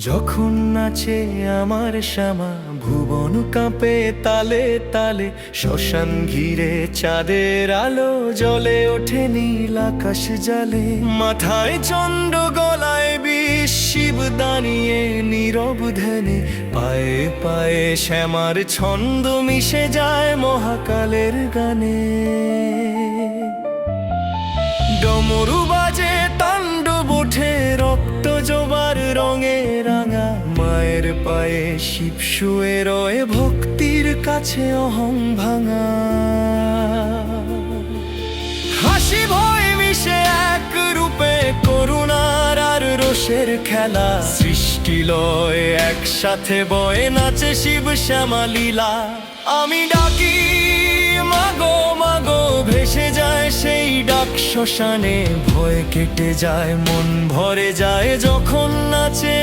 যখন নাচে আমার শ্যামা, ভুবন কাঁপে তালে তালে। শ্মশান ঘিরে চাঁদের আলো, জ্বলে ওঠে নীল আকাশ জালে। মাথায় চন্দ্র, গলায় বিষ, শিব দাঁড়িয়ে নীরব ধ্যানে। পায়ে পায়ে শ্যামার ছন্দ মিশে যায় মহাকালের গানে। ডমরু বাজে, তাণ্ডব ওঠে, রক্ত জবার রঙে রাঙা। মায়ের পায়ে শিব শুয়ে রয়ে, ভক্তির কাছে অহং ভাঙা। হাসি ভয় মিশে এক রূপে, করুণার আর রোষের খেলা। সৃষ্টি লয় একসাথে বয়ে, নাচে শিব শ্যামা লীলা। আমি ডাকি মাগো মাগো, ভেসে যায় সেই ডাক শ্মশানে। ভয় কেটে যায়, মন ভরে যায় যখন নাচে।